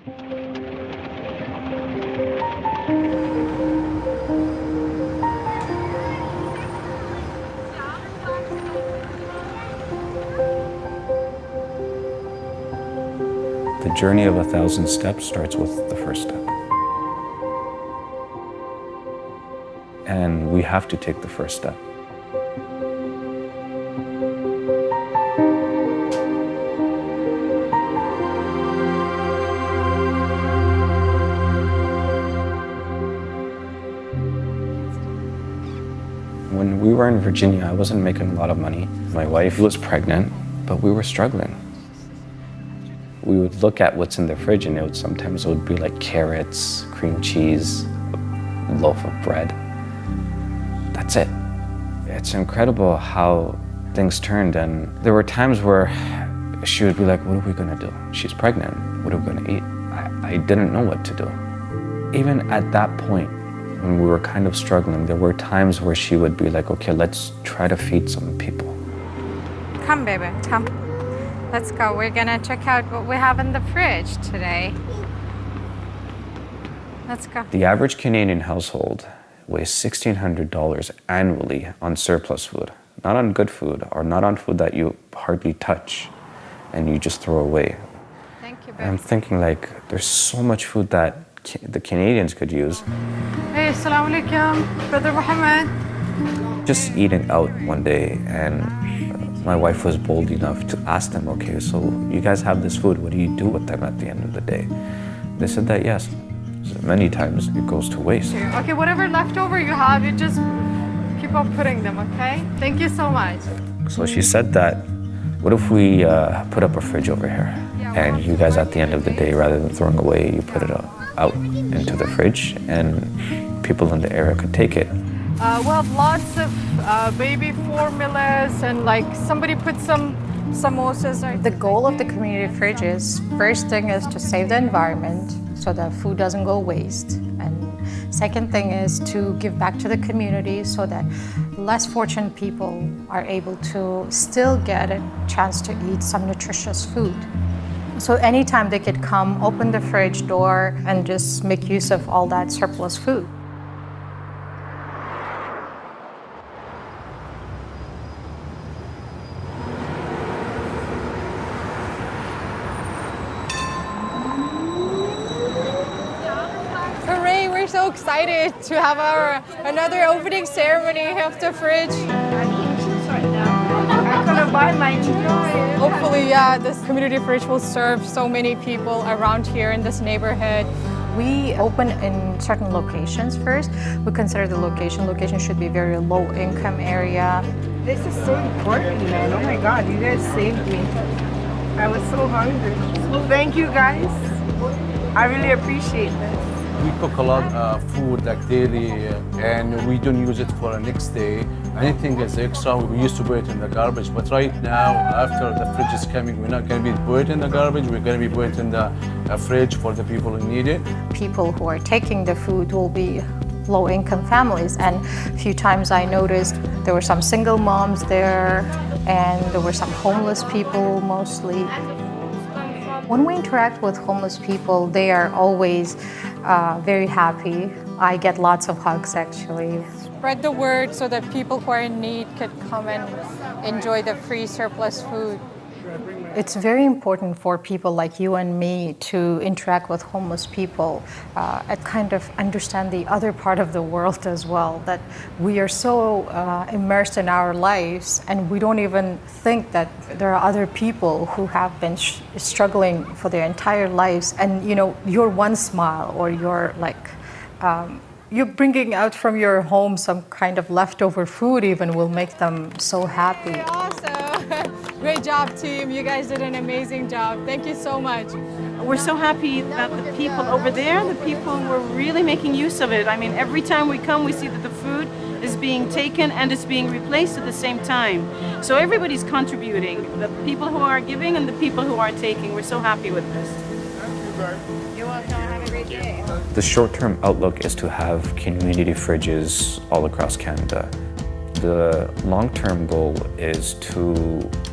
The journey of 1,000 steps starts with the first step. And we have to take the first step. When we were in Virginia, I wasn't making a lot of money. My wife was pregnant, but we were struggling. We would look at what's in the fridge and sometimes it would be like carrots, cream cheese, a loaf of bread. That's it. It's incredible how things turned, and there were times where she would be like, what are we gonna do? She's pregnant, what are we gonna eat? I didn't know what to do. Even at that point, when we were kind of struggling, there were times where she would be like, okay, let's try to feed some people. Come, baby, come. Let's go. We're gonna check out what we have in the fridge today. Let's go. The average Canadian household weighs $1,600 annually on surplus food, not on good food or not on food that you hardly touch and you just throw away. Thank you, baby. And I'm thinking like, there's so much food that the Canadians could use. Hey, assalamu alaikum, Brother Mohammed. Just eating out one day, and my wife was bold enough to ask them, okay, so you guys have this food, what do you do with them at the end of the day? They said that yes, so many times it goes to waste. Okay, whatever leftover you have, you just keep on putting them, okay? Thank you so much. So she said that, what if we put up a fridge over here? And you guys at the end of the day, rather than throwing away, you put it out into the fridge and people in the area could take it. We'll have lots of baby formulas and like somebody put some samosas. The goal of the community fridge is, first thing is to save the environment so that food doesn't go waste. And second thing is to give back to the community so that less fortunate people are able to still get a chance to eat some nutritious food. So anytime they could come, open the fridge door and just make use of all that surplus food. Hooray, we're so excited to have our another opening ceremony of the fridge. I'm gonna buy my Hopefully, this community fridge will serve so many people around here in this neighborhood. We open in certain locations first. We consider the location. Location should be very low income area. This is so important, man. Oh my God, you guys saved me. I was so hungry. Thank you guys. I really appreciate this. We cook a lot of food like daily, and we don't use it for the next day. Anything is extra, we used to put it in the garbage. But right now, after the fridge is coming, we're not going to be put it in the garbage. We're going to be put it in the fridge for the people who need it. People who are taking the food will be low-income families. And a few times I noticed there were some single moms there, and there were some homeless people mostly. When we interact with homeless people, they are always very happy. I get lots of hugs, actually. Spread the word so that people who are in need could come and enjoy the free surplus food. It's very important for people like you and me to interact with homeless people and kind of understand the other part of the world as well, that we are so immersed in our lives and we don't even think that there are other people who have been struggling for their entire lives. And you know, your one smile or your you're bringing out from your home some kind of leftover food even will make them so happy. Awesome. Great job, team. You guys did an amazing job. Thank you so much. We're so happy that the people over there, the people were really making use of it. I mean, every time we come, we see that the food is being taken and it's being replaced at the same time. So everybody's contributing, the people who are giving and the people who are taking. We're so happy with this. You're welcome. Have a great day. The short-term outlook is to have community fridges all across Canada. The long-term goal is to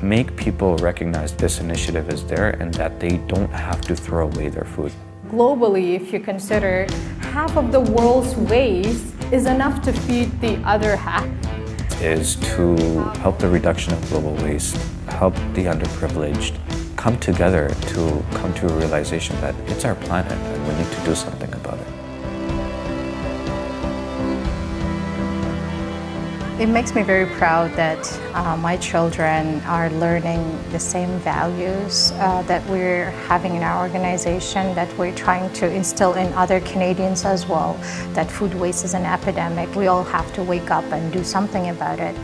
make people recognize this initiative is there and that they don't have to throw away their food. Globally, if you consider, half of the world's waste is enough to feed the other half. Is to help the reduction of global waste, help the underprivileged come together to come to a realization that it's our planet and we need to do something about it. It makes me very proud that my children are learning the same values that we're having in our organization, that we're trying to instill in other Canadians as well, that food waste is an epidemic. We all have to wake up and do something about it.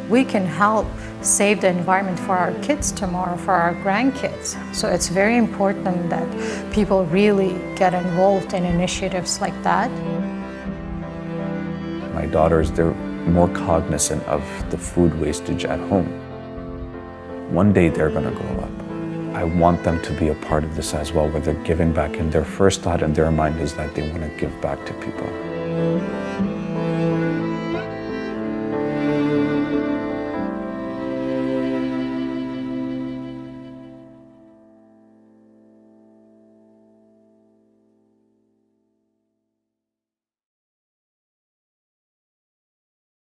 We can help save the environment for our kids tomorrow, for our grandkids. So it's very important that people really get involved in initiatives like that. My daughters, they're more cognizant of the food wastage at home. One day they're gonna grow up. I want them to be a part of this as well, where they're giving back, and their first thought in their mind is that they wanna give back to people.